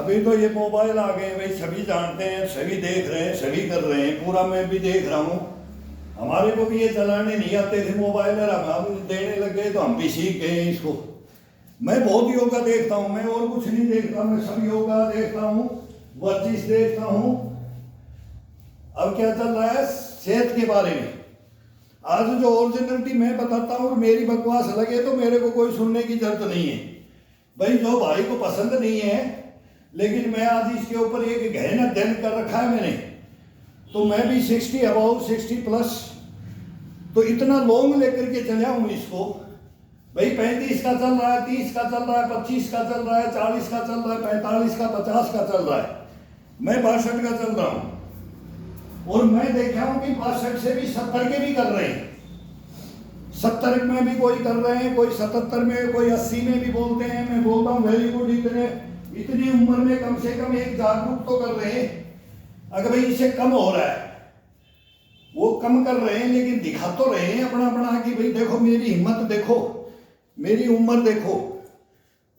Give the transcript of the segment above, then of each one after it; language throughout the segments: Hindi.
अभी तो ये मोबाइल आ गए भाई, सभी जानते हैं, सभी देख रहे हैं, सभी कर रहे हैं, पूरा मैं भी देख रहा हूँ। हमारे को भी ये चलाने नहीं आते थे मोबाइल, और हम देने लग गए तो हम भी सीख गए इसको। मैं बहुत योगा देखता हूँ, मैं और कुछ नहीं देखता, मैं सब योगा देखता हूँ, वर्जिश देखता हूँ। अब क्या चल रहा है सेहत के बारे में, आज जो ओरिजिनलिटी मैं बताता हूँ और मेरी बकवास लगे तो मेरे को कोई सुनने की जरूरत नहीं है भाई। जो भाई को पसंद नहीं है, लेकिन मैं आज इसके ऊपर एक गहन अध्ययन कर रखा है मैंने, तो मैं भी 60 अबाउट 60 प्लस, तो इतना लॉन्ग लेकर के चला हूँ इसको भाई। 35 का चल रहा है, 30 का चल रहा है, 25 का चल रहा है, 40 का चल रहा है, 45 का, 50 का चल रहा है, मैं 62 का चल रहा हूँ। और मैं देखा हूँ कि 62 से भी 70 के भी कर रहे हैं, 70 में भी कोई कर रहे हैं, कोई 77 में, कोई 80 में भी बोलते हैं। मैं बोलता हूँ वेरी गुड, इतनी उम्र में कम से कम एक जागरूक तो कर रहे हैं। अगर भाई इससे कम हो रहा है, वो कम कर रहे हैं, लेकिन दिखा तो रहे हैं अपना अपना कि भाई देखो मेरी हिम्मत देखो, मेरी उम्र देखो।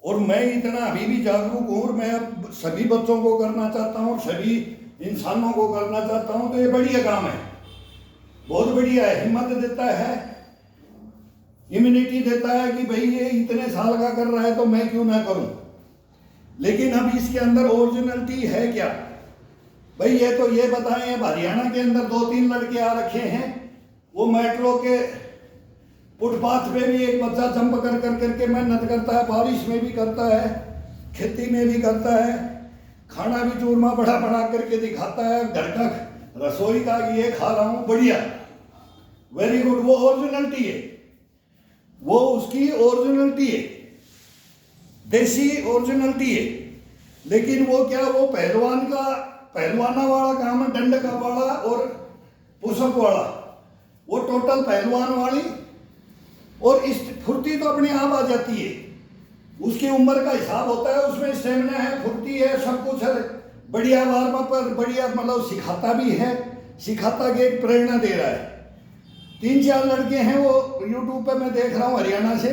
और मैं इतना अभी भी जागरूक हूँ, और मैं अब सभी बच्चों को करना चाहता हूँ, सभी इंसानों को करना चाहता हूँ। तो ये बढ़िया काम है, बहुत बढ़िया है, हिम्मत देता है, इम्यूनिटी देता है कि भाई ये इतने साल का कर रहा है तो मैं क्यों ना करूं। लेकिन अब इसके अंदर ओरिजिनलिटी है क्या भाई, ये तो ये बताएं। अब हरियाणा के अंदर 2-3 लड़के आ रखे हैं, वो मेट्रो के फुटपाथ पे भी एक बच्चा जंप कर कर करके मेहनत करता है, बारिश में भी करता है, खेती में भी करता है, खाना भी चूरमा बड़ा बना करके दिखाता है, घर का रसोई का ये खा रहा हूँ, बढ़िया, वेरी गुड। वो ओरिजिनलिटी है, वो उसकी ओरिजिनलिटी है, देसी ओरिजिनलिटी है। लेकिन वो क्या, वो पहलवान का पहलवाना वाला काम है, डंड का वाला और पुशअप वाला, वो टोटल पहलवान वाली। और इस फुर्ती तो अपने आप आ जाती है, उसकी उम्र का हिसाब होता है, उसमें स्टेमिना है, फुर्ती है, सब कुछ है, बढ़िया वार्म अप पर बढ़िया, मतलब सिखाता भी है, सिखाता के प्रेरणा दे रहा है। 3-4 लड़के हैं वो यूट्यूब पे मैं देख रहा हूँ हरियाणा से।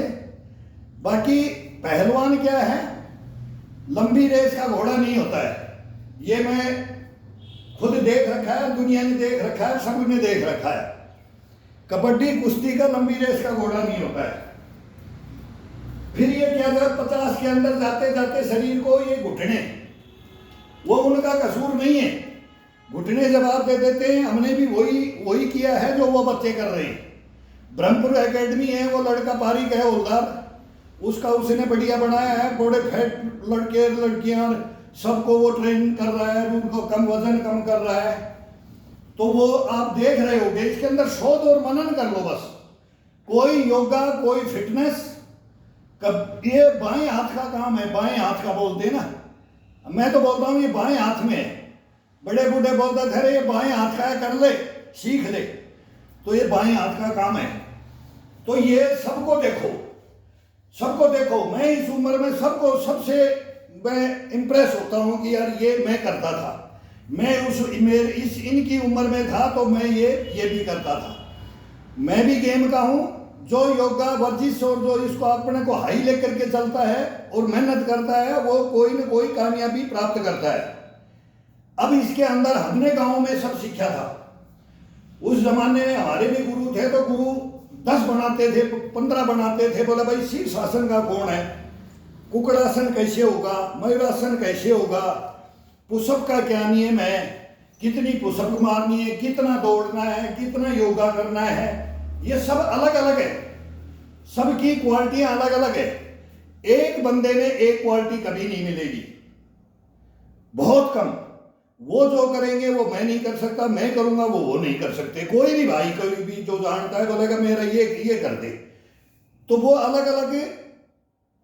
बाकी पहलवान क्या है, लंबी रेस का घोड़ा नहीं होता है, ये मैं खुद देख रखा है, दुनिया ने देख रखा है, सब ने देख रखा है। कबड्डी कुश्ती का लंबी रेस का घोड़ा नहीं होता है। फिर ये क्या, जब 50 के अंदर जाते जाते शरीर को ये घुटने, वो उनका कसूर नहीं है, घुटने जवाब दे देते हैं। हमने भी वही किया है जो वो बच्चे कर रहे हैं। ब्रह्मपुर एकेडमी है, वो लड़का पारिक है उल्लार, उसका उसने बढ़िया बनाया है, बड़े फैट लड़के लड़कियां सबको वो ट्रेन कर रहा है, उनको कम वजन कम कर रहा है। तो वो आप देख रहे होगे, इसके अंदर शोध और मनन कर लो बस। कोई योगा, कोई फिटनेस, कब ये बाएं हाथ का काम है, बाएं हाथ का बोलते ना, मैं तो बोलता हूँ ये बाएं हाथ में है। बड़े बूढ़े बोलते थे ये बाएं हाथ का है, कर ले, सीख ले, तो ये बाएं हाथ का काम है। तो ये सबको देखो, सबको देखो। मैं इस उम्र में सबको, सबसे मैं इंप्रेस होता हूँ कि यार ये मैं करता था, मैं इस इनकी उम्र में था तो मैं ये भी करता था। मैं भी गेम का हूँ, जो योगा वर्जिश और जो इसको अपने को हाई लेकर के चलता है और मेहनत करता है, वो कोई न कोई कामयाबी प्राप्त करता है। अब इसके अंदर हमने गांव में सब सीखा था। उस जमाने में हमारे भी गुरु थे, तो गुरु 10 बनाते थे, 15 बनाते थे, बोला भाई शीर्षासन का कौन है, कुकड़ासन कैसे होगा, मयूरासन कैसे होगा, पुशअप का क्या नियम है, कितनी पुशअप मारनी है, कितना दौड़ना है, कितना योगा करना है, ये सब अलग अलग है, सबकी क्वालिटियां अलग अलग है। एक बंदे में एक क्वालिटी कभी नहीं मिलेगी, बहुत कम। वो जो करेंगे वो मैं नहीं कर सकता, मैं करूंगा वो नहीं कर सकते। कोई भी भाई, कोई भी जो जानता है बोलेगा मेरा ये कर दे, तो वो अलग अलग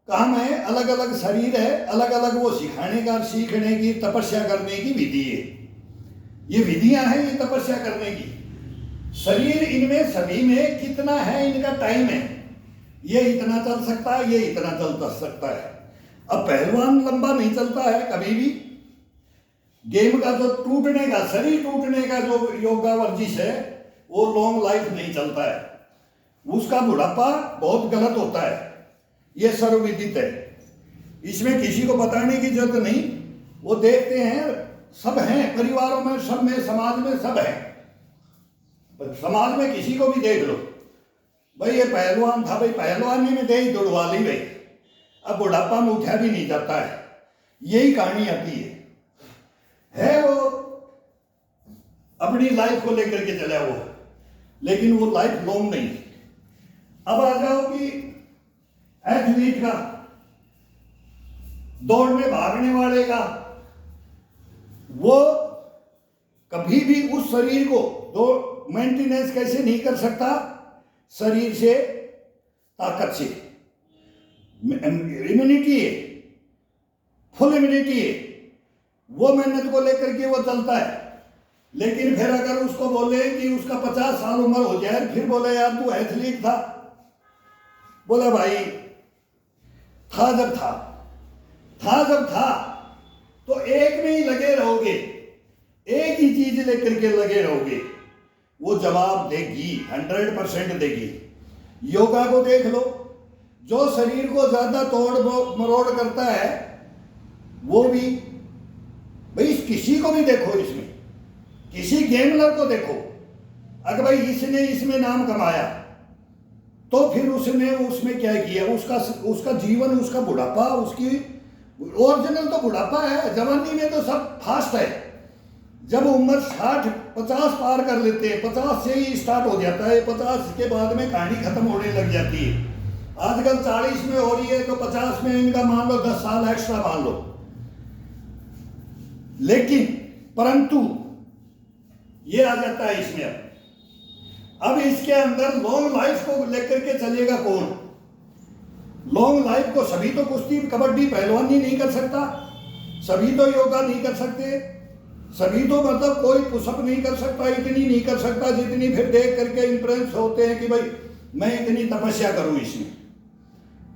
काम है, अलग अलग शरीर है, अलग अलग वो सिखाने का, सीखने की, तपस्या करने की विधि है। ये विधियां हैं ये तपस्या करने की। शरीर इनमें सभी में कितना है, इनका टाइम है, ये इतना चल सकता है, ये इतना चल सकता है। अब पहलवान लंबा नहीं चलता है कभी भी। गेम का जो टूटने का, शरीर टूटने का जो योगा वर्जिश है, वो लॉन्ग लाइफ नहीं चलता है, उसका बुढ़ापा बहुत गलत होता है, ये सर्वविदित है, इसमें किसी को बताने की जरूरत नहीं। वो देखते हैं, सब हैं परिवारों में, सब में, समाज में सब है। समाज में किसी को भी देख लो, भाई ये पहलवान था, भाई पहलवानी में दे ही दौड़वा ली भाई, अब बुढ़ापा में उठा भी नहीं जाता है। यही कहानी आती है वो अपनी लाइफ को लेकर के चला वो, लेकिन वो लाइफ लॉन्ग नहीं। अब आ जाओ कि एथलीट का, दौड़ने भागने वाले का, वो कभी भी उस शरीर को दो मेंटेनेंस कैसे नहीं कर सकता, शरीर से, ताकत से, इम्यूनिटी है, फुल इम्यूनिटी है, वो मेहनत को लेकर के वो चलता है। लेकिन फिर अगर उसको बोले कि उसका 50 साल उम्र हो जाए, फिर बोले यार तू एथलीट था, बोला भाई था जब था तो एक में ही लगे रहोगे, एक ही चीज लेकर के लगे रहोगे, वो जवाब देगी, 100% देगी। योगा को देख लो, जो शरीर को ज्यादा तोड़ मरोड़ करता है वो भी, भाई किसी को भी देखो, इसमें किसी गेमर को देखो, अगर भाई इसने इसमें नाम कमाया तो फिर उसने उसमें क्या किया, उसका जीवन, उसका बुढ़ापा, उसकी ओरिजिनल तो बुढ़ापा है, जवानी में तो सब फास्ट है। जब उम्र 60-50 पार कर लेते हैं, 50 से ही स्टार्ट हो जाता है, 50 के बाद में कहानी खत्म होने लग जाती है। आजकल 40 में हो रही है तो 50 में इनका मान लो 10 साल एक्स्ट्रा मान लो। लेकिन परंतु ये आ जाता है इसमें, अब इसके अंदर लॉन्ग लाइफ को लेकर के चलेगा कौन? लॉन्ग लाइफ को सभी तो कुश्ती, कबड्डी, पहलवानी नहीं कर सकता, सभी तो योगा नहीं कर सकते, सभी तो मतलब कोई पुशअप नहीं कर सकता, इतनी नहीं कर सकता जितनी फिर देख करके इंप्रेस होते हैं कि भाई मैं इतनी तपस्या करूं इसमें,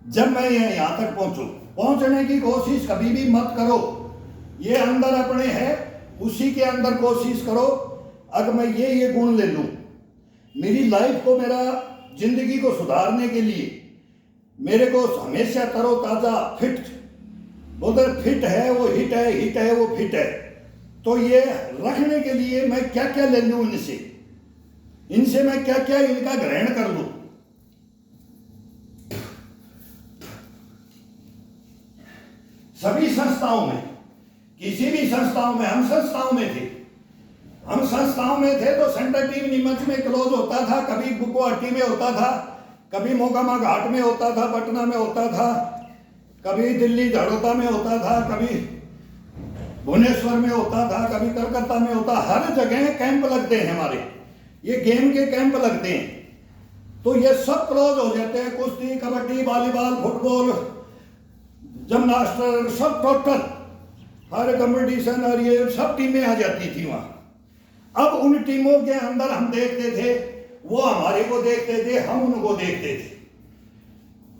जब मैं यहाँ तक पहुंचूं। पहुंचने की कोशिश कभी भी मत करो, ये अंदर अपने है, उसी के अंदर कोशिश करो। अगर मैं ये गुण ले लूं, मेरी लाइफ को, मेरा जिंदगी को सुधारने के लिए, मेरे को हमेशा तरोताजा, फिट, बोलते फिट है वो हिट है, हिट है वो फिट है, तो ये रखने के लिए मैं क्या क्या ले लूं, इनसे मैं क्या क्या इनका ग्रहण कर लूं। सभी संस्थाओं में, किसी भी संस्थाओं में, हम संस्थाओं में थे तो सेंट्रल टीम नीमच में क्लोज होता था, कभी गुवाहाटी में होता था, कभी मोकामा घाट में होता था, पटना में होता था, कभी दिल्ली झड़ोता में होता था, कभी भुवनेश्वर में होता था, कभी कलकत्ता में होता। हर जगह कैंप लगते हैं हमारे, ये गेम के कैंप लगते हैं, तो ये सब क्लोज हो जाते हैं। कुश्ती, कबड्डी, वॉलीबॉल, फुटबॉल, जिम्नास्टिक, सब टोटल हर कंपटीशन, और ये सब टीमें आ जाती थी वहां। अब उन टीमों के अंदर हम देखते थे, वो हमारे को देखते थे, हम उनको देखते थे,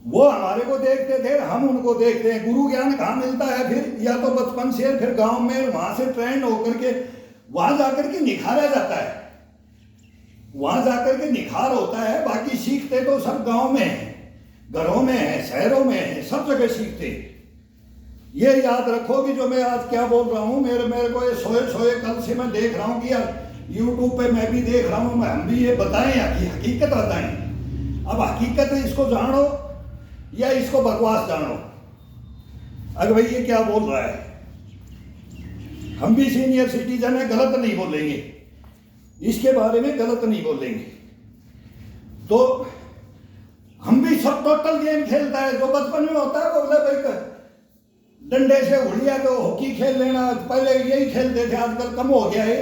वो हमारे को देखते थे, हम उनको देखते हैं। गुरु ज्ञान कहाँ मिलता है फिर? या तो बचपन से, फिर गांव में, वहां से ट्रेंड होकर के वहां जाकर के निखारा जाता है, वहां जाकर के निखार होता है। बाकी सीखते तो सब गांव में है, घरों में है, शहरों में है, सब जगह सीखते। ये याद रखो कि जो मैं आज क्या बोल रहा हूं, मेरे को ये सोए कल से मैं देख रहा हूं कि यार यूट्यूब पे मैं भी देख रहा हूं, हम भी ये बताएं कि हकीकत बताएं। अब हकीकत इसको जानो या इसको बकवास जानो। अगर भाई ये क्या बोल रहा है, हम भी सीनियर सिटीजन है, गलत नहीं बोलेंगे, इसके बारे में गलत नहीं बोलेंगे। तो हम भी सब टोटल गेम खेलता है, जो बचपन में होता है वो बोले भाई डंडे से उड़िया तो हॉकी खेल लेना, पहले यही खेलते थे, आजकल कम हो गया है।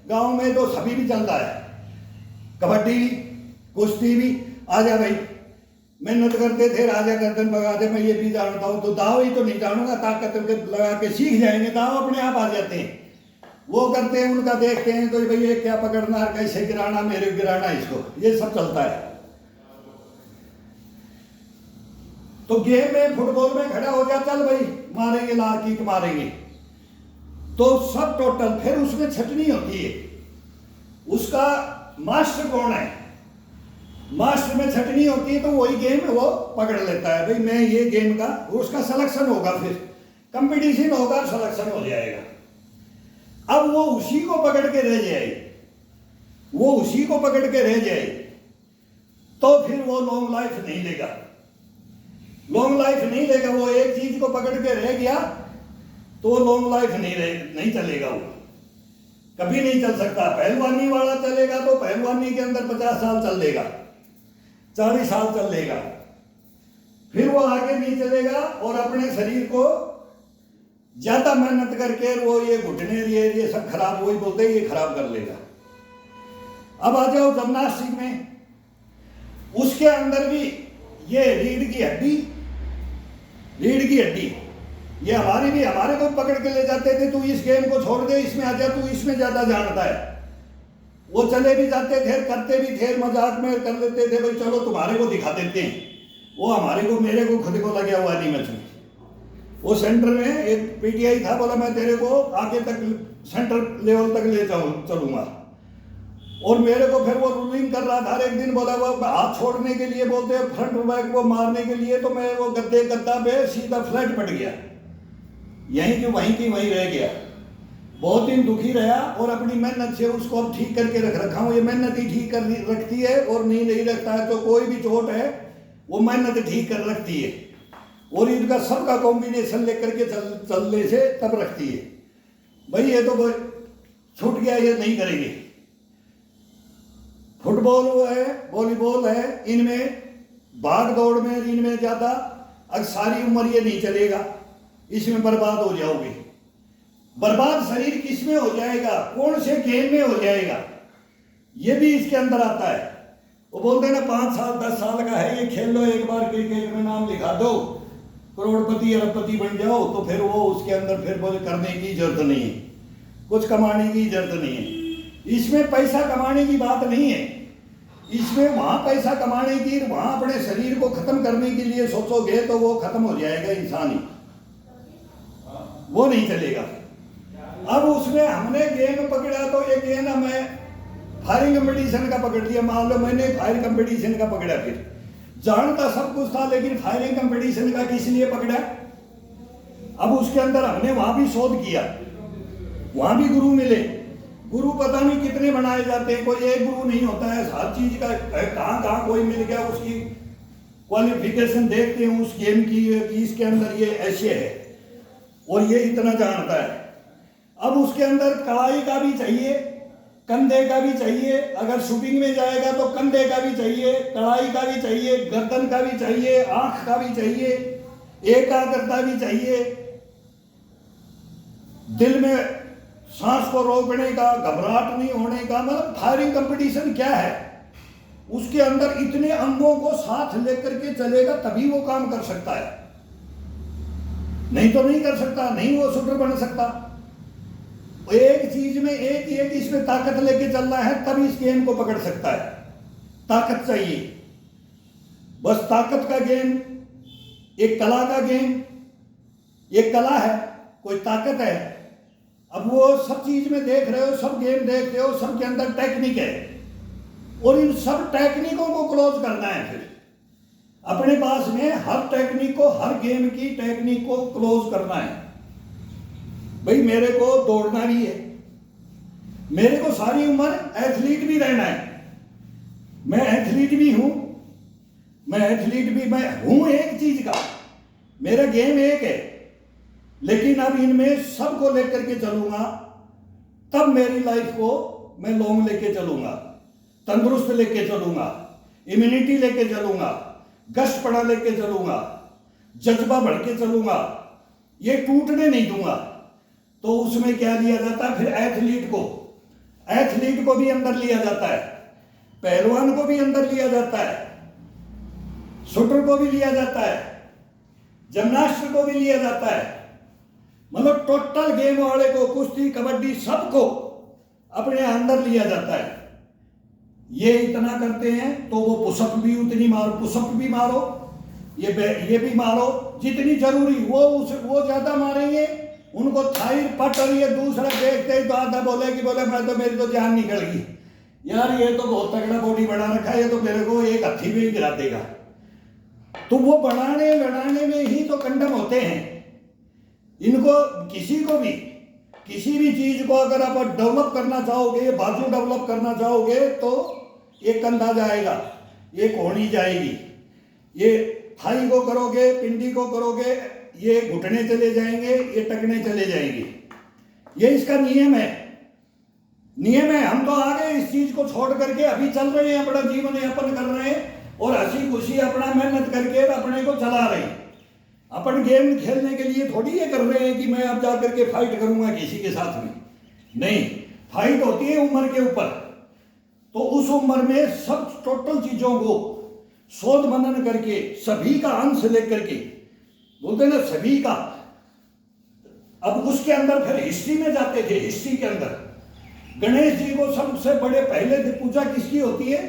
गांव में तो सभी भी चलता है, कबड्डी भी, कुश्ती भी। आजा भाई, मेहनत करते थे, राजा गर्दन भगाते, मैं ये भी जानता हूं, तो दाव ही तो नहीं जानूंगा, ताकत लगा के सीख जाएंगे, दाव अपने आप आ जाते हैं। वो करते हैं, उनका देखते हैं तो भाई ये क्या पकड़ना, कैसे गिराना, मेरे गिराना इसको, ये सब चलता है। तो गेम में, फुटबॉल में खड़ा हो जा, चल भाई मारेंगे, लाल किक मारेंगे, तो सब टोटल। फिर उसमें छटनी होती है, उसका मास्टर कौन है, मास्टर में छटनी होती है, तो वही गेम वो पकड़ लेता है। भाई मैं ये गेम का, उसका सिलेक्शन होगा, फिर कंपटीशन होगा, सिलेक्शन हो जाएगा। अब वो उसी को पकड़ के रह जाए, वो उसी को पकड़ के रह जाए, तो फिर वो लॉन्ग लाइफ नहीं लेगा, लॉन्ग लाइफ नहीं लेगा। वो एक चीज को पकड़ के रह गया तो वो लॉन्ग लाइफ नहीं चलेगा, वो कभी नहीं चल सकता। पहलवानी वाला चलेगा तो पहलवानी के अंदर 50 साल चल लेगा, 40 साल चल लेगा, फिर वो आगे नहीं चलेगा और अपने शरीर को ज्यादा मेहनत करके वो ये घुटने ये सब खराब, वही बोलते हैं, ये खराब कर लेगा। अब आ जाओ जिम्नास्टिक में, उसके अंदर भी ये रीढ़ की हड्डी, रीढ़ की हड्डी ये हमारी भी, हमारे को पकड़ के ले जाते थे, तू इस गेम को छोड़ दे, इसमें आ जा, तू इसमें ज्यादा जानता है। वो चले भी जाते थे, करते भी थे, मजाक में कर लेते थे, भाई चलो तुम्हारे को दिखा देते हैं। वो हमारे को, मेरे को खुद को लगा हुआ नहीं मैच में। वो सेंटर में एक पीटीआई था, बोला मैं तेरे को आगे तक सेंटर लेवल तक ले चलूंगा, और मेरे को फिर वो रूलिंग कर रहा था। एक दिन बोला वो हाथ छोड़ने के लिए बोलते हैं, फ्रंट बैक को मारने के लिए, तो मैं वो गद्दा पे सीधा फ्लैट पड़ गया, यहीं की वहीं रह गया। बहुत दिन दुखी रहा और अपनी मेहनत से उसको अब ठीक करके रखा हूँ। ये मेहनत ही ठीक कर रखती है, और नहीं रखता है तो कोई भी चोट है वो मेहनत ठीक कर रखती है, और इनका सबका कॉम्बिनेशन लेकर के चलने से तब रखती है। भाई ये तो छूट गया, ये नहीं करेंगे। फुटबॉल है, वॉलीबॉल है, इनमें भाग दौड़ में, इनमें ज्यादा, अब सारी उम्र ये नहीं चलेगा, इसमें बर्बाद हो जाओगे। बर्बाद शरीर किस में हो जाएगा, कौन से गेम में हो जाएगा, ये भी इसके अंदर आता है। वो बोलते हैं ना 5 साल 10 साल का है, ये खेल लो, एक बार क्रिकेट में नाम लिखा दो, करोड़पति अरबपति बन जाओ, तो फिर वो उसके अंदर फिर बोले करने की जरूरत नहीं है, कुछ कमाने की जरूरत नहीं है। इसमें पैसा कमाने की बात नहीं है, इसमें वहां पैसा कमाने की, वहां अपने शरीर को खत्म करने के लिए सोचोगे तो वो खत्म हो जाएगा इंसान ही, वो नहीं चलेगा। अब उसमें हमने गेम पकड़ा, तो एक ये ना, मैं फायरिंग कंपटीशन का पकड़ लिया, मान लो मैंने फायर कंपटीशन का पकड़ा, फिर जानता सब कुछ था, लेकिन फायरिंग कंपटीशन का किस लिए पकड़ा। अब उसके अंदर हमने वहां भी शोध किया, वहां भी गुरु मिले। गुरु पता नहीं कितने बनाए जाते हैं, कोई एक गुरु नहीं होता है, हर चीज का कहाँ कोई मिल गया, उसकी क्वालिफिकेशन देखते हैं उस गेम की, इसके अंदर ये ऐसे है और ये इतना जानता है। अब उसके अंदर कलाई का भी चाहिए, कंधे का भी चाहिए, अगर शूटिंग में जाएगा तो कंधे का भी चाहिए, कलाई का भी चाहिए, गर्दन का भी चाहिए, आंख का भी चाहिए, एकाग्रता भी चाहिए, दिल में सांस को रोकने का, घबराहट नहीं होने का। मतलब फायरिंग कंपटीशन क्या है, उसके अंदर इतने अंगों को साथ लेकर के चलेगा तभी वो काम कर सकता है, नहीं तो नहीं कर सकता, नहीं वो शूटर बन सकता। एक चीज में एक इसमें ताकत लेके चलना है, तब इस गेम को पकड़ सकता है। ताकत चाहिए, बस ताकत का गेम, एक कला का गेम, एक कला है, कोई ताकत है। अब वो सब चीज में देख रहे हो, सब गेम देखते हो, सब के अंदर टेक्निक है, और इन सब टेक्निकों को क्लोज करना है। फिर अपने पास में हर टेक्निक को, हर गेम की टेक्निक को क्लोज करना है। भाई मेरे को दौड़ना भी है, मेरे को सारी उम्र एथलीट भी रहना है, मैं एथलीट भी हूं, मैं हूं एक चीज का, मेरा गेम एक है, लेकिन अब इनमें सबको लेकर के चलूंगा, तब मेरी लाइफ को मैं लॉन्ग लेके चलूंगा, तंदुरुस्त लेके चलूंगा, इम्यूनिटी लेके चलूंगा, गश्त पड़ा लेके चलूंगा, जज्बा बढ़ के चलूंगा, ये टूटने नहीं दूंगा। तो उसमें क्या लिया जाता है, फिर एथलीट को भी अंदर लिया जाता है, पहलवान को भी अंदर लिया जाता है, शूटर को भी लिया जाता है, जिम्नास्ट को भी लिया जाता है। मतलब टोटल गेम वाले को, कुश्ती कबड्डी सबको अपने अंदर लिया जाता है। ये इतना करते हैं तो वो पुशअप भी उतनी मारो, पुशअप भी मारो, ये भी मारो जितनी जरूरी, वो ज्यादा मारेंगे, उनको थाई पट, और ये दूसरा देखते ही तो आधा बोले मैं तो, मेरी तो जान निकल गई यार, ये तो बहुत तगड़ा बॉडी बना रखा है, ये तो मेरे को एक हथी में ही गिरा देगा। तो वो बढ़ाने में ही तो कंडम होते हैं, इनको किसी भी चीज को अगर आप डेवलप करना चाहोगे, बाजू डेवलप करना चाहोगे, तो एक कंधा जाएगा, एक होनी जाएगी, ये थाई को करोगे, पिंडी को करोगे, ये घुटने चले जाएंगे, ये टकने चले जाएंगे। ये इसका नियम है। हम तो आगे इस चीज को छोड़ करके अभी चल रहे हैं, अपना जीवन यापन कर रहे हैं और हंसी खुशी अपना मेहनत करके अपने को चला रहे हैं। अपन गेम खेलने के लिए थोड़ी ये कर रहे हैं कि मैं अब जाकर के फाइट करूंगा किसी के साथ में। नहीं, फाइट होती है उम्र के ऊपर। तो उस उम्र में सब टोटल चीजों को शोध मनन करके, सभी का अंश लेकर के, बोलते ना सभी का। अब उसके अंदर फिर हिस्ट्री में जाते थे। हिस्ट्री के अंदर गणेश जी को सबसे बड़े पहले पूजा किसकी होती है?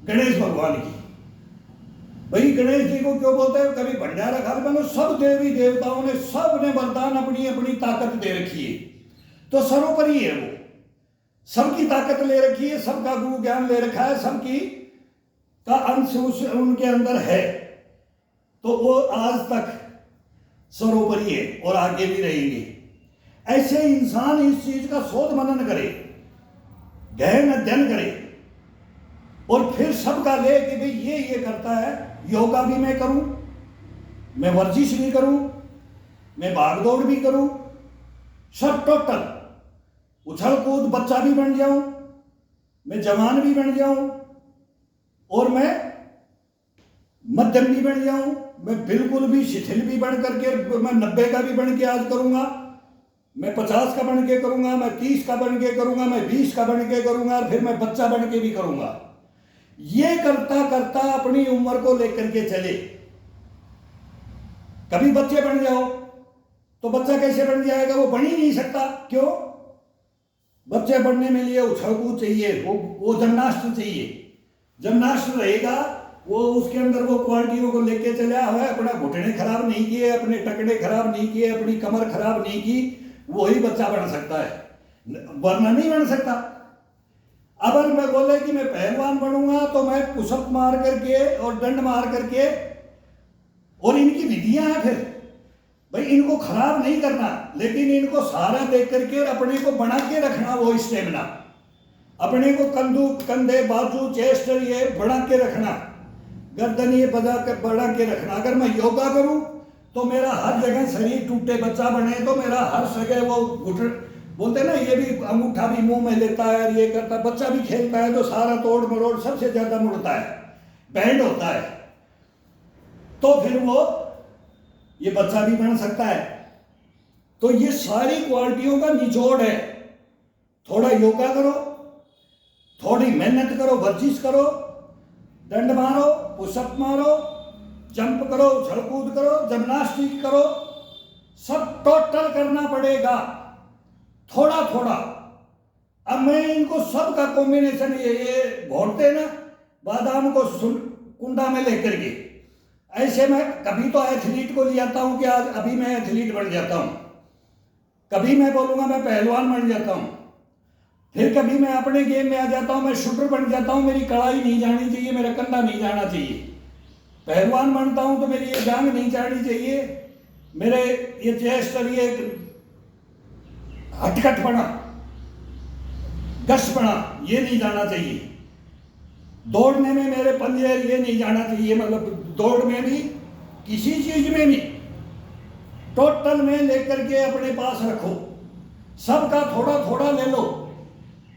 गणेश भगवान की। भाई गणेश जी को क्यों बोलते हैं? कभी भंडारा खा लो, सब देवी देवताओं ने, सब ने वरदान अपनी अपनी ताकत दे रखी है, तो सर्वोपरि है वो, सबकी ताकत ले रखी है, सबका गुरु ज्ञान ले रखा है, सबकी का अंश उनके अंदर है, तो वो आज तक सर्वोपरि है और आगे भी रहेंगे। ऐसे इंसान इस चीज का शोध मनन करे, गहन अध्ययन करे और फिर सबका ले कि भाई ये करता है, योगा भी मैं करूं, मैं वर्जिश भी करूं, मैं भागदौड़ भी करूं, सब टोटल उछल कूद, बच्चा भी बन जाऊं, मैं जवान भी बन जाऊं और मैं मध्यम भी बन जाऊं, मैं बिल्कुल भी शिथिल भी बन करके, मैं 90 का भी बन के आज करूंगा, मैं 50 का बन के करूंगा, मैं 30 का बन के करूंगा, मैं 20 का बन के करूंगा, फिर मैं बच्चा बन के भी करूंगा। ये करता करता अपनी उम्र को लेकर के चले। कभी बच्चे बन जाओ तो बच्चा कैसे बन जाएगा? वो बन ही नहीं सकता। क्यों? बच्चे बनने में लिए उछल कूद चाहिए, वो जिम्नास्ट चाहिए। जिम्नास्ट रहेगा, वो उसके अंदर वो क्वालिटियों को लेके चला है, अपना घुटने खराब नहीं किए, अपने टकने खराब नहीं किए, अपनी कमर खराब नहीं की, वही बच्चा बन सकता है, वरना नहीं बन सकता। अगर मैं बोले कि मैं पहलवान बनूंगा तो मैं पुशअप मार करके और दंड मार करके, और इनकी विधियां हैं, फिर भाई इनको खराब नहीं करना, लेकिन इनको सहारा दे करके अपने को बना के रखना, वो स्टेमिना अपने को कंधे बाजू चेस्ट ये बढ़ा के रखना, गर्दन ये बढ़ा के रखना। अगर मैं योगा करूं तो मेरा हर जगह शरीर टूटे, बच्चा बने तो मेरा हर जगह वो घुटन, बोलते ना ये भी अंगूठा भी मुंह में लेता है, ये करता, बच्चा भी खेलता है तो सारा तोड़ मरोड़ सबसे ज्यादा मुड़ता है, बैंड होता है, तो फिर वो ये बच्चा भी बन सकता है। तो ये सारी क्वालिटियों का निचोड़ है। थोड़ा योगा करो, थोड़ी मेहनत करो, वर्जिश करो, दंड मारो, पुशअप मारो, जंप करो, उछल कूद करो, जिम्नास्टिक करो, सब टोटल करना पड़ेगा थोड़ा थोड़ा। अब मैं इनको सब का कॉम्बिनेशन ये घोटते ना बादाम को कुंडा में लेकर के, ऐसे मैं कभी तो एथलीट को ले आता हूं कि आज अभी मैं एथलीट बन जाता हूं, कभी मैं बोलूंगा मैं पहलवान बन जाता हूं, फिर कभी मैं अपने गेम में आ जाता हूं, मैं शूटर बन जाता हूं, मेरी कड़ाई नहीं जानी चाहिए, मेरा कंधा नहीं जाना चाहिए। पहलवान बनता हूं तो मेरी ये जांग नहीं जानी चाहिए, मेरे ये चेस्ट और ये हटकटपना, गशपना ये नहीं जाना चाहिए। दौड़ने में मेरे पंजे ये नहीं जाना चाहिए, मतलब दौड़ में भी, किसी चीज में भी टोटल में लेकर के अपने पास रखो, सबका थोड़ा थोड़ा ले लो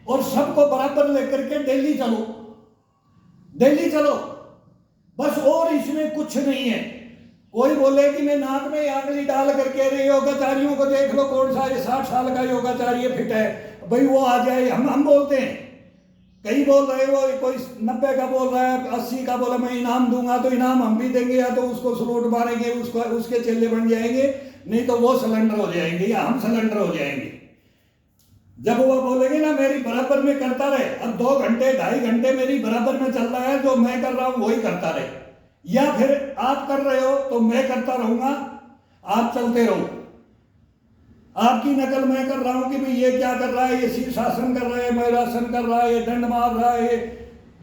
और सबको बराबर लेकर के डेली चलो, डेली चलो बस। और इसमें कुछ नहीं है। कोई बोले कि मैं नाक में आंगली डाल करके, अरे योगाचारियों को देख लो, कौन सा ये 60 साल का योगाचार्य फिट है, भाई वो आ जाए। हम बोलते हैं, कई बोल रहे हो, कोई 90 का बोल रहा है, 80 का बोला मैं इनाम दूंगा, तो इनाम हम भी देंगे, या तो उसको सलूट मारेंगे, उसको उसके चेले बन जाएंगे, नहीं तो वो सिलेंडर हो जाएंगे या हम सिलेंडर हो जाएंगे। जब वो बोलेंगे ना मेरी बराबर में करता रहे, अब 2 घंटे 2.5 घंटे मेरी बराबर में चल रहा है, जो मैं कर रहा हूं वही करता रहे, या फिर आप कर रहे हो तो मैं करता रहूंगा, आप चलते रहो। आपकी नकल मैं कर रहा हूं कि भाई ये क्या कर रहा है, ये शीर्षासन कर रहा है, मयूरासन कर रहा है, ये दंड मार रहा है,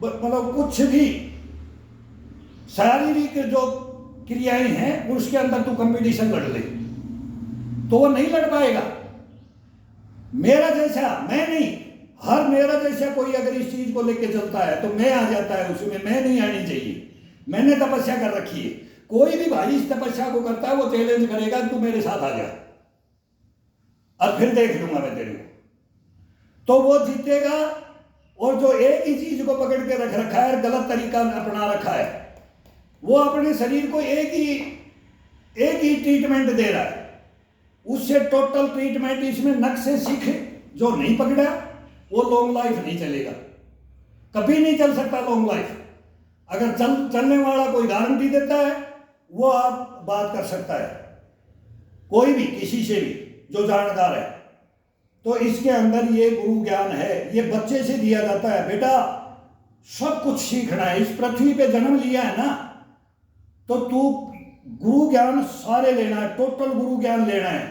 मतलब कुछ भी शारीरिक जो क्रियाएं हैं उसके अंदर तू कंपटीशन लड़ ले, तो वो नहीं लड़ पाएगा। मेरा जैसा, मैं नहीं, हर मेरा जैसा कोई अगर इस चीज को लेके चलता है तो मैं आ जाता है उसमें, मैं नहीं आनी चाहिए। मैंने तपस्या कर रखी है। कोई भी भाई इस तपस्या को करता है वो चैलेंज करेगा तू मेरे साथ आ जा और फिर देख लूंगा मैं तेरे को, तो वो जीतेगा। और जो एक ही चीज को पकड़ के रख रखा है, गलत तरीका अपना रखा है, वो अपने शरीर को एक ही ट्रीटमेंट दे रहा है। उससे टोटल ट्रीटमेंट इसमें नक से सीख जो नहीं पकड़ा वो लॉन्ग लाइफ नहीं चलेगा, कभी नहीं चल सकता लॉन्ग लाइफ। अगर चलने वाला कोई गारंटी देता है वो आप बात कर सकता है, कोई भी किसी से भी जो जानकार है। तो इसके अंदर ये गुरु ज्ञान है, ये बच्चे से दिया जाता है। बेटा सब कुछ सीखना है, इस पृथ्वी पे जन्म लिया है ना, तो तू गुरु ज्ञान सारे लेना है, टोटल गुरु ज्ञान लेना है।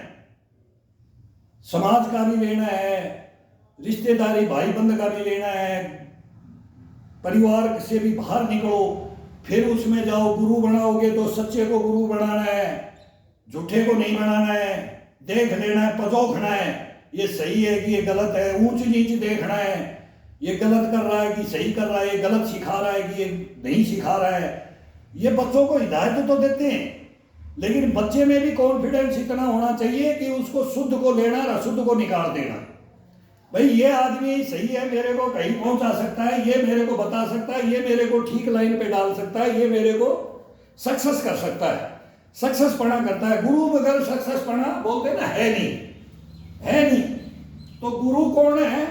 समाज का भी लेना है, रिश्तेदारी भाई बंद का भी लेना है, परिवार से भी बाहर निकलो, फिर उसमें जाओ। गुरु बनाओगे तो सच्चे को गुरु बनाना है, झूठे को नहीं बनाना है। देख लेना है, पजोखना है, ये सही है कि ये गलत है, ऊंच नीच देखना है, ये गलत कर रहा है कि सही कर रहा है, ये गलत सिखा रहा है कि ये नहीं सिखा रहा है। ये बच्चों को हिदायत तो देते हैं, लेकिन बच्चे में भी कॉन्फिडेंस इतना होना चाहिए कि उसको शुद्ध को लेना और अशुद्ध को निकाल देना। भाई ये आदमी सही है, मेरे को कहीं पहुंचा सकता है, ये मेरे को बता सकता है, ये मेरे को ठीक लाइन पे डाल सकता है, ये मेरे को सक्सेस कर सकता है, सक्सेस पढ़ा करता है। गुरु बगैर सक्सेस पढ़ा बोलते ना है नहीं, है नहीं। तो गुरु कौन है?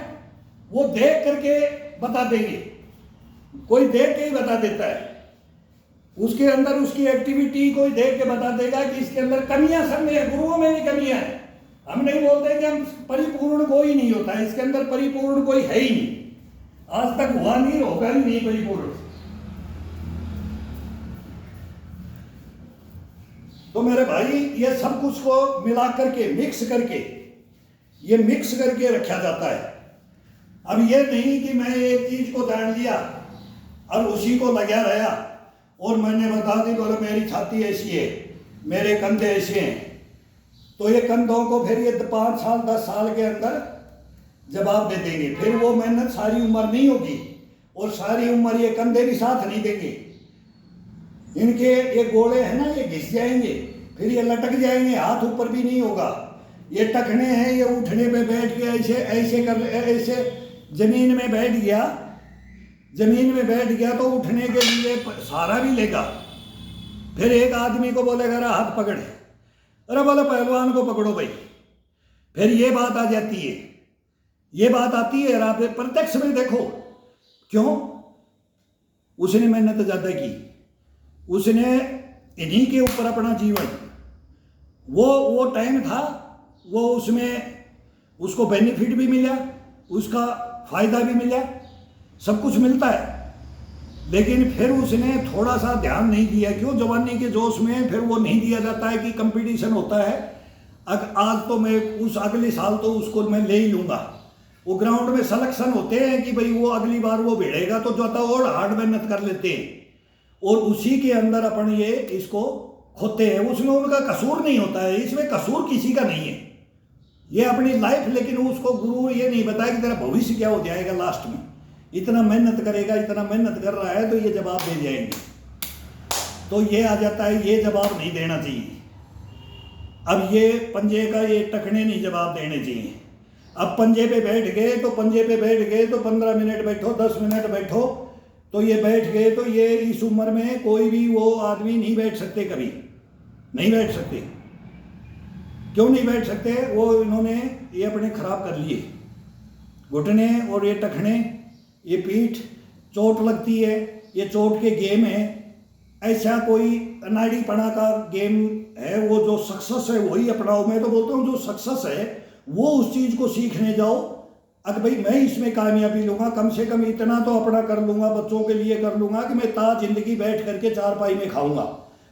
वो देख करके बता देंगे, कोई देख के ही बता देता है। उसके अंदर उसकी एक्टिविटी कोई देख के बता देगा कि इसके अंदर कमियां सब में है, गुरुओं में भी कमियां है। हम नहीं बोलते कि हम परिपूर्ण कोई नहीं होता है, इसके अंदर परिपूर्ण कोई है ही नहीं, आज तक हुआ नहीं, होगा ही नहीं परिपूर्ण। तो मेरे भाई ये सब कुछ को मिला करके ये मिक्स करके रखा जाता है। अब ये नहीं कि मैं एक चीज को जान लिया और उसी को लगा रहा और मैंने बता दी बोले मेरी छाती ऐसी है, मेरे कंधे ऐसे हैं, तो ये कंधों को फिर ये 5 साल 10 साल के अंदर जवाब दे देंगे। फिर वो मेहनत सारी उम्र नहीं होगी और सारी उम्र ये कंधे भी साथ नहीं देंगे। इनके ये गोले हैं ना, ये घिस जाएंगे, फिर ये लटक जाएंगे, हाथ ऊपर भी नहीं होगा। ये टखने हैं, ये उठने पे बैठ के ऐसे जमीन में बैठ गया तो उठने के लिए सहारा भी लेगा। फिर एक आदमी को बोलेगा हाथ पकड़, अरे बोले पहलवान को पकड़ो भाई, फिर ये बात आ जाती है, ये बात आती है। आप प्रत्यक्ष में देखो, क्यों? उसने मेहनत ज्यादा की, उसने इन्हीं के ऊपर अपना जीवन, वो टाइम था, वो उसमें उसको बेनिफिट भी मिला, उसका फायदा भी मिला, सब कुछ मिलता है। लेकिन फिर उसने थोड़ा सा ध्यान नहीं दिया, क्यों? जवानी के जोश में फिर वो नहीं दिया जाता है कि कंपटीशन होता है, आज तो मैं उस अगले साल तो उसको मैं ले ही लूँगा। वो ग्राउंड में सिलेक्शन होते हैं कि भाई वो अगली बार वो भिड़ेगा तो जो था और हार्ड मेहनत कर लेते हैं, और उसी के अंदर अपन ये इसको खोते हैं। उसमें उनका कसूर नहीं होता है, इसमें कसूर किसी का नहीं है, ये अपनी लाइफ। लेकिन उसको गुरु ये नहीं बताया कि तेरा भविष्य क्या हो जाएगा लास्ट में, इतना मेहनत करेगा, इतना मेहनत कर रहा है तो ये जवाब दे जाएंगे। तो ये आ जाता है, ये जवाब नहीं देना चाहिए। अब ये पंजे का ये टखने नहीं जवाब देने चाहिए। अब पंजे पे बैठ गए तो 15 मिनट बैठो, 10 मिनट बैठो, तो ये बैठ गए तो ये इस उम्र में कोई भी वो आदमी नहीं बैठ सकते, कभी नहीं बैठ सकते। क्यों नहीं बैठ सकते? वो इन्होंने ये अपने खराब कर लिए, घुटने और ये टखने, ये पीठ, चोट लगती है, ये चोट के गेम है। ऐसा कोई अनाड़ीपना का गेम है, वो जो सक्सेस है वही अपनाओ। मैं तो बोलता हूँ जो सक्सेस है वो उस चीज़ को सीखने जाओ। अगर भाई मैं इसमें कामयाबी लूँगा, कम से कम इतना तो अपना कर लूँगा, बच्चों के लिए कर लूँगा कि मैं जिंदगी बैठ करके चारपाई में खाऊंगा।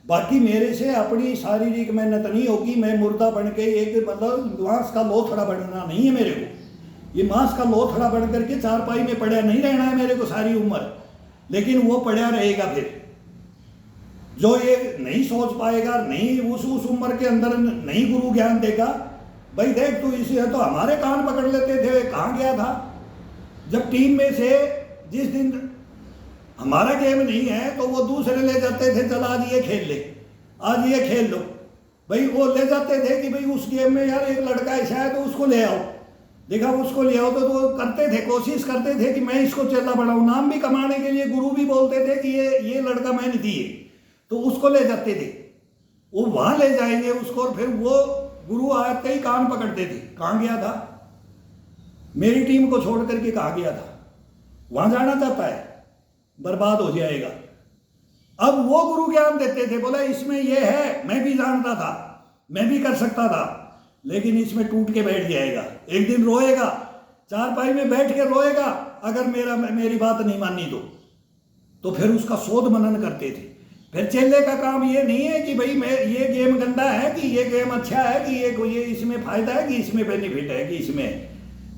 बाकी मेरे से अपनी शारीरिक मेहनत नहीं होगी, मैं मुर्दा बन के एक मतलब मांस का लोथड़ा बनना नहीं है मेरे को। ये मांस का लोथड़ा बन करके चारपाई में पड़ा नहीं रहना है मेरे को सारी उम्र, लेकिन वो पड़ा रहेगा। फिर जो ये नहीं सोच पाएगा, नहीं उस उम्र के अंदर नहीं गुरु ज्ञान देगा, भाई देख तू इसे तो हमारे कान पकड़ लेते थे, कहाँ गया था। जब टीम में से जिस दिन हमारा गेम नहीं है तो वो दूसरे ले जाते थे, चल आज ये खेल ले, आज ये खेल लो, भाई वो ले जाते थे कि भाई उस गेम में यार एक लड़का ऐसा है तो उसको ले आओ, देखा उसको ले आओ, तो वो करते थे, कोशिश करते थे कि मैं इसको चेला बनाऊं, नाम भी कमाने के लिए गुरु भी बोलते थे कि ये लड़का मैंने दिए, तो उसको ले जाते थे, वो वहां ले जाएंगे उसको, और फिर वो गुरु आते ही कान पकड़ते थे, कहाँ गया था, मेरी टीम को छोड़ करके कहाँ गया था, वहां जाना चाहता है, बर्बाद हो जाएगा। अब वो गुरु ज्ञान देते थे, बोला इसमें ये है, मैं भी जानता था, मैं भी कर सकता था, लेकिन इसमें टूट के बैठ जाएगा, एक दिन रोएगा, चारपाई में बैठ के रोएगा अगर मेरी बात नहीं मानी तो फिर उसका शोध मनन करते थे। फिर चेले का काम ये नहीं है कि भाई मैं ये गेम गंदा है कि ये गेम अच्छा है कि ये इसमें फायदा है कि इसमें बेनिफिट है कि इसमें,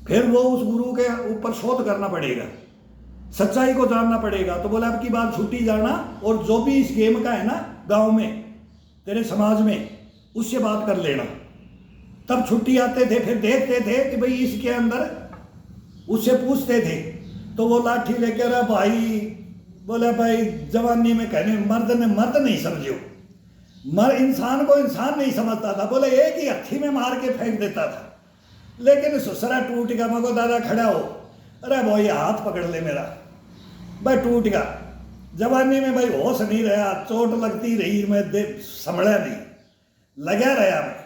फिर वो उस गुरु के ऊपर शोध करना पड़ेगा, सच्चाई को जानना पड़ेगा। तो बोला अब की बात छुट्टी जाना, और जो भी इस गेम का है ना गांव में तेरे समाज में, उससे बात कर लेना। तब छुट्टी आते थे, फिर देखते थे कि भाई इसके अंदर, उससे पूछते थे तो वो लाठी लेके रहा भाई, बोले भाई जवानी में कहने मर्द ने मर्द नहीं समझो, इंसान को इंसान नहीं समझता था, बोले एक ही हथी में मार के फेंक देता था, लेकिन ससुरा टूट गया, मगो दादा खड़ा हो, अरे भाई हाथ पकड़ ले मेरा, भाई टूट गया, जवानी में भाई होश नहीं रहा, चोट लगती रही, मैं संभला नहीं, लगा रहा, मैं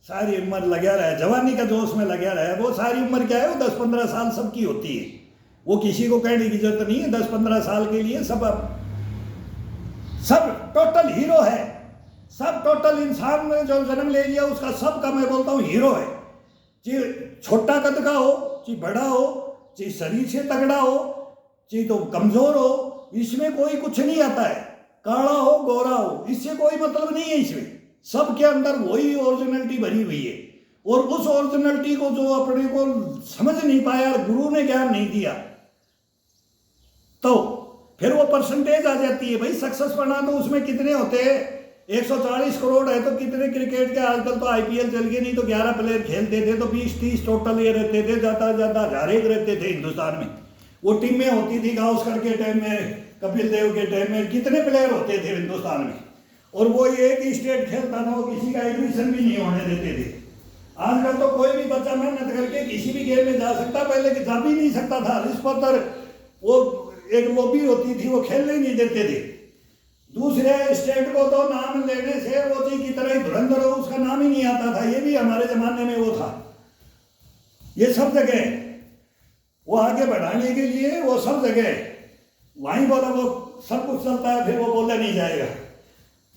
सारी उम्र लगा रहा, जवानी का जोश में लगा रहा, वो सारी उम्र क्या है, वो 10-15 साल सबकी होती है, वो किसी को कहने की जरूरत नहीं है, 10-15 साल के लिए सब टोटल हीरो है, सब टोटल इंसान में जो जन्म ले लिया उसका सबका मैं बोलता हूँ हीरो है, चाहे छोटा कद का हो, चाहे बड़ा हो, चाहे शरीर से तगड़ा हो, चाहे तो कमजोर हो, इसमें कोई कुछ नहीं आता है, काला हो गोरा हो, इससे कोई मतलब नहीं है, इसमें सबके अंदर वही ओरिजिनलिटी भरी हुई है। और उस ओरिजिनलिटी को जो अपने को समझ नहीं पाया, गुरु ने ज्ञान नहीं दिया, तो फिर वो परसेंटेज आ जाती है। भाई सक्सेस बना तो उसमें कितने होते हैं, 140 करोड़ है तो कितने क्रिकेट के, आजकल तो आईपीएल चल गए, नहीं तो 11 प्लेयर खेलते थे तो 20-30 टोटल ये रहते थे, ज़्यादा से ज़्यादा 1000 एक रहते थे हिंदुस्तान में। वो टीमें होती थी गावस्कर के टाइम में, कपिल देव के टाइम में, कितने प्लेयर होते थे हिंदुस्तान में, और वो एक ही स्टेट खेलता था, वो किसी का एडमिशन भी नहीं होने देते थे। आजकल तो कोई भी बच्चा मेहनत करके किसी भी गेम में जा सकता, पहले जा भी नहीं सकता था, रिश्वत वो एक लॉबी होती थी, वो खेलने नहीं देते थे। दूसरे स्टेट को तो नाम लेने से वो जी की तरह ही धुरंधर हो, उसका नाम ही नहीं आता था, ये भी हमारे जमाने में वो था। ये सब जगह वो आगे बढ़ाने के लिए, वो सब जगह वहीं बोला वो सब कुछ चलता है, फिर वो बोला नहीं जाएगा,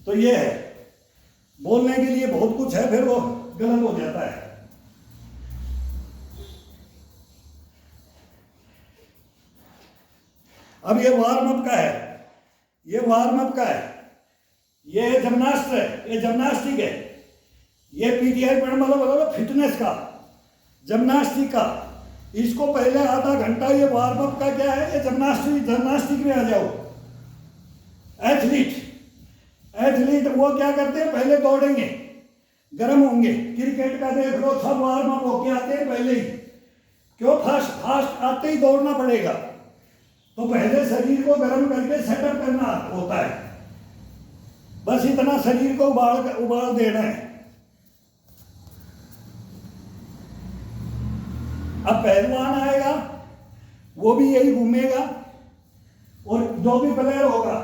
तो ये है बोलने के लिए बहुत कुछ है, फिर वो गलत हो जाता है। अब ये वार्म अप का है, ये वार्म अप का है, ये जिम्नास्ट है, ये जिम्नास्टिक है, ये पीटीआई पढ़ने वाला फिटनेस का, जिम्नास्टिक का। इसको पहले आधा घंटा ये वार्म अप का क्या है, ये जिम्नास्टिक में आ जाओ। एथलीट वो क्या करते हैं, पहले दौड़ेंगे, गर्म होंगे, क्रिकेट का देख लो, सब वार्म अप होके आते हैं पहले ही, क्यों, फास्ट आते ही दौड़ना पड़ेगा, तो पहले शरीर को गर्म करके सेटअप करना होता है, बस इतना शरीर को उबाल देना है। अब पहलवान आएगा, वो भी यही घूमेगा, और जो भी प्लेयर होगा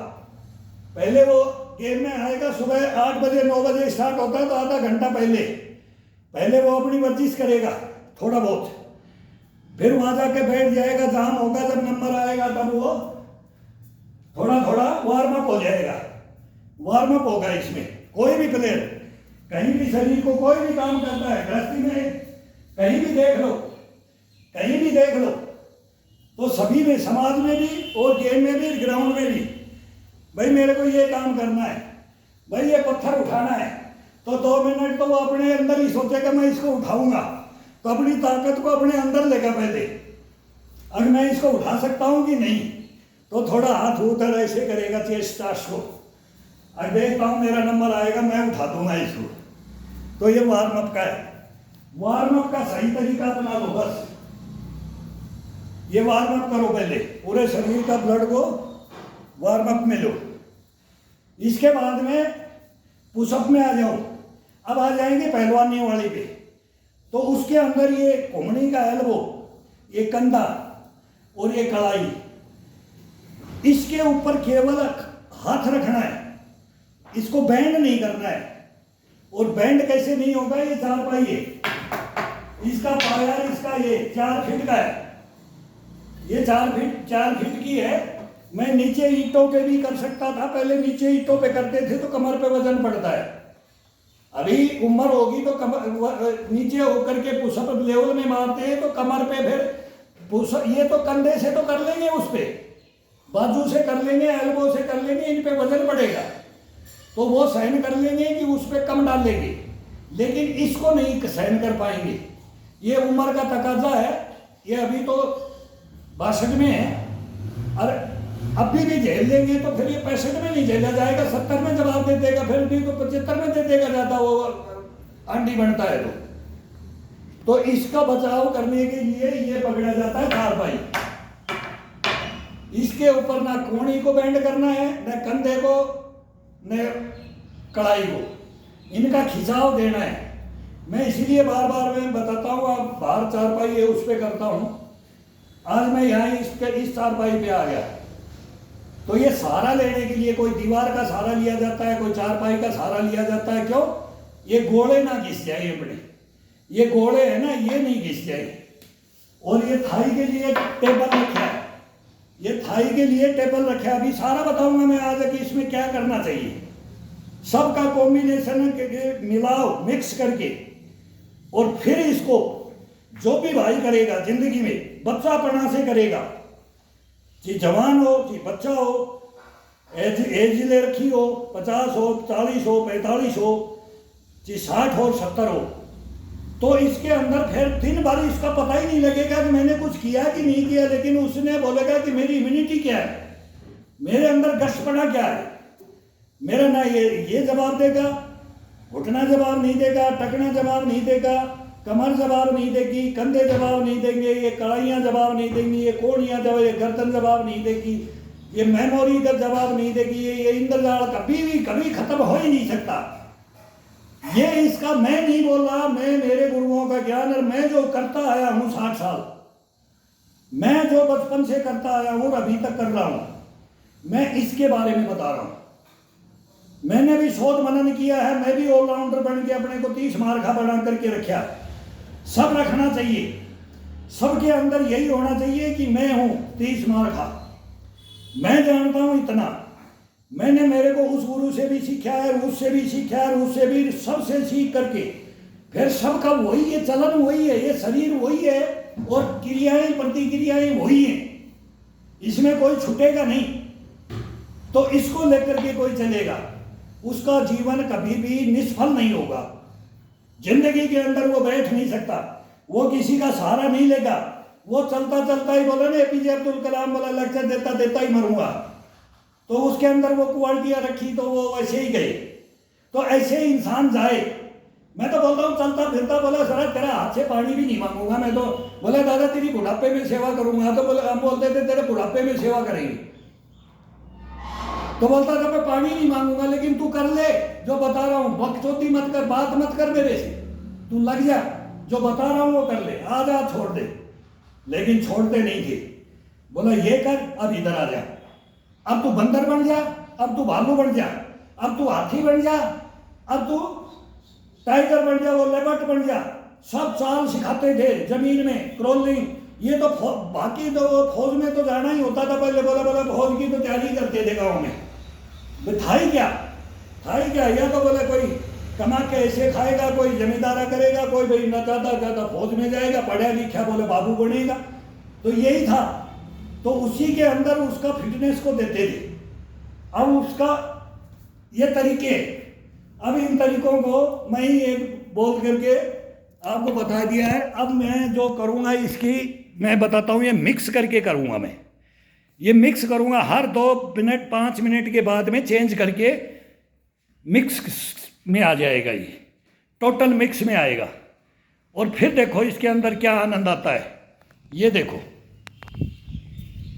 पहले वो गेम में आएगा, सुबह 8 बजे 9 बजे स्टार्ट होता है, तो आधा घंटा पहले वो अपनी वर्जिश करेगा थोड़ा बहुत, फिर वहां जाके बैठ जाएगा, जाम होगा, जब नंबर आएगा तब वो थोड़ा थोड़ा वार्म अप हो जाएगा, वार्म अप होगा। इसमें कोई भी प्लेयर कहीं भी शरीर को कोई भी काम करता है, गृहस्थी में कहीं भी देख लो, तो सभी में, समाज में भी और गेम में भी, ग्राउंड में भी, भाई मेरे को ये काम करना है, भाई ये पत्थर उठाना है, तो 2 मिनट तो वो अपने अंदर ही सोचेगा मैं इसको उठाऊंगा, तो अपनी ताकत को अपने अंदर लेगा पहले, अगर मैं इसको उठा सकता हूं कि नहीं, तो थोड़ा हाथ उधर ऐसे करेगा, चेस्ट को अब देखता हूँ मेरा नंबर आएगा, मैं उठा दूंगा इसको। तो ये वार्म अप का है। वार्म अप का सही तरीका अपना लो बस। ये वार्म अप करो पहले, पूरे शरीर का ब्लड को वार्म अप में लो। इसके बाद में पुशअप में आ जाओ। अब आ जाएंगे पहलवानी वाली पे। तो उसके अंदर ये घुमनी का एल्बो, ये कंधा और ये कलाई, इसके ऊपर केवल हाथ रखना है, इसको बैंड नहीं करना है। और बैंड कैसे नहीं होगा, ये 4 पाई है, इसका पाया इसका ये 4 फीट का है, ये 4 फीट की है। मैं नीचे ईंटों पे भी कर सकता था, पहले नीचे ईंटों पे करते थे तो कमर पे वजन पड़ता है। अभी उम्र होगी तो कमर नीचे होकर के पुशअप लेवल में मारते हैं तो कमर पे फिर पुशअप, ये तो कंधे से तो कर लेंगे, उस पे बाजू से कर लेंगे, एल्बो से कर लेंगे, इन पे वजन पड़ेगा तो वो सहन कर लेंगे कि उस पर कम डाल लेंगे, लेकिन इसको नहीं सहन कर पाएंगे। ये उम्र का तकाजा है। ये अभी तो 62 में है और अभी भी झेल लेंगे तो फिर ये 65 में नहीं झेला जाएगा, 70 में जवाब दे देगा, फिर भी तो 75 में दे देगा जाता वो आंटी बनता है। तो इसका बचाव करने के लिए ये पकड़ा जाता है 4 पाई। इसके ऊपर ना कोहनी को बैंड करना है, न कंधे को, न कलाई को, इनका खिंचाव देना है। मैं इसीलिए बार बार मैं बताता हूँ, आप बाहर 4 पाई है उस पर करता हूँ, आज मैं यहाँ इस 4 पाई पे आ गया। तो ये सहारा लेने के लिए कोई दीवार का सहारा लिया जाता है, कोई 4 पाई का सहारा लिया जाता है। क्यों? ये गोले ना घिस जाए अपने, ये गोले है ना, ये नहीं घिस जाए। और ये थाई के लिए टेबल रखा है, ये थाई के लिए टेबल रखा है। अभी सारा बताऊंगा मैं आज कि इसमें क्या करना चाहिए। सबका कॉम्बिनेशन मिलाओ, मिक्स करके, और फिर इसको जो भी भाई करेगा जिंदगी में, बच्चापना से करेगा, चाहे जवान हो चाहे बच्चा हो, एज ले रखी हो, 50 हो, 40 हो, 45 हो, चाहे 60 हो, 70 हो, तो इसके अंदर फिर दिन भर इसका पता ही नहीं लगेगा कि मैंने कुछ किया कि नहीं किया, लेकिन उसने बोलेगा कि मेरी इम्यूनिटी क्या है, मेरे अंदर गश्तपना क्या है। मेरा ना ये जवाब देगा, घुटना जवाब नहीं देगा, टकना जवाब नहीं देगा, कमर जवाब नहीं देगी, कंधे जवाब नहीं देंगे, ये कड़ाइयाँ जवाब नहीं देंगी, ये कोड़ियाँ जवाब, ये गर्दन जवाब नहीं देगी, ये मेमोरी का जवाब नहीं देगी, ये इंद्रजाल कभी खत्म हो ही नहीं सकता। ये इसका मैं नहीं बोल रहा, मैं मेरे गुरुओं का ज्ञान, और मैं जो करता आया हूँ 60 साल, मैं जो बचपन से करता आया हूँ और अभी तक कर रहा हूँ, मैं इसके बारे में बता रहा हूँ। मैंने भी शोध मनन किया है, मैं भी ऑलराउंडर बन के अपने को 30 मार्का बना करके रखा। सब रखना चाहिए, सबके अंदर यही होना चाहिए कि मैं हूं 30 मार्का, मैं जानता हूं इतना। मैंने मेरे को उस गुरु से भी सीखा है, उससे भी सीखा है, उससे भी, सबसे सीख करके फिर सबका वही है, चलन वही है, ये शरीर वही है और क्रियाएं प्रतिक्रियाएं वही हैं, इसमें कोई छूटेगा नहीं। तो इसको लेकर के कोई चलेगा, उसका जीवन कभी भी निष्फल नहीं होगा। जिंदगी के अंदर वो बैठ नहीं सकता, वो किसी का सहारा नहीं लेगा, वो चलता चलता ही बोला ना, एपीजे अब्दुल कलाम वाला लेक्चर देता देता ही मरूंगा। तो उसके अंदर वो क्वालिटियां रखी तो वो वैसे ही गए। तो ऐसे इंसान जाए। मैं तो बोलता हूँ चलता फिरता, बोला सर तेरा हाथ से पानी भी नहीं मांगूंगा मैं तो, बोला दादा तेरी बुढ़ापे में सेवा करूंगा। तो बोले, हम बोलते थे तेरे बुढ़ापे में सेवा करेंगे। तो बोलता था मैं पानी नहीं मांगूंगा, लेकिन तू कर ले जो बता रहा हूँ, बकचोदी मत कर, बात मत कर मेरे से, तू लग जा, जो बता रहा हूँ वो कर ले, आजा छोड़ दे। लेकिन छोड़ते नहीं थे। बोला ये कर, अब इधर आ जा, अब तू बंदर बन जा, अब तू भालू बन जा, अब तू हाथी बन जा, अब तू टाइगर बन जा, वो लेपर्ड बन जा। सब चाल सिखाते थे जमीन में, क्रोलिंग, ये तो बाकी तो फौज में तो जाना ही होता था पहले। बोला फौज की तो तैयारी करते थे गाँव में। था ही क्या, या तो बोले कोई कमा के ऐसे खाएगा, कोई जमींदारा करेगा, कोई भाई न ज्यादा फौज में जाएगा, पढ़ा लिखा बोले बाबू बनेगा। तो यही था। तो उसी के अंदर उसका फिटनेस को देते थे। अब उसका ये तरीके, अब इन तरीकों को मैं ही एक बोल करके आपको बता दिया है। अब मैं जो करूँगा इसकी मैं बताता हूँ, ये मिक्स करके करूँगा। मैं ये मिक्स करूँगा हर 2 मिनट 5 मिनट के बाद में चेंज करके मिक्स में आ जाएगा, ये टोटल मिक्स में आएगा। और फिर देखो इसके अंदर क्या आनंद आता है, ये देखो।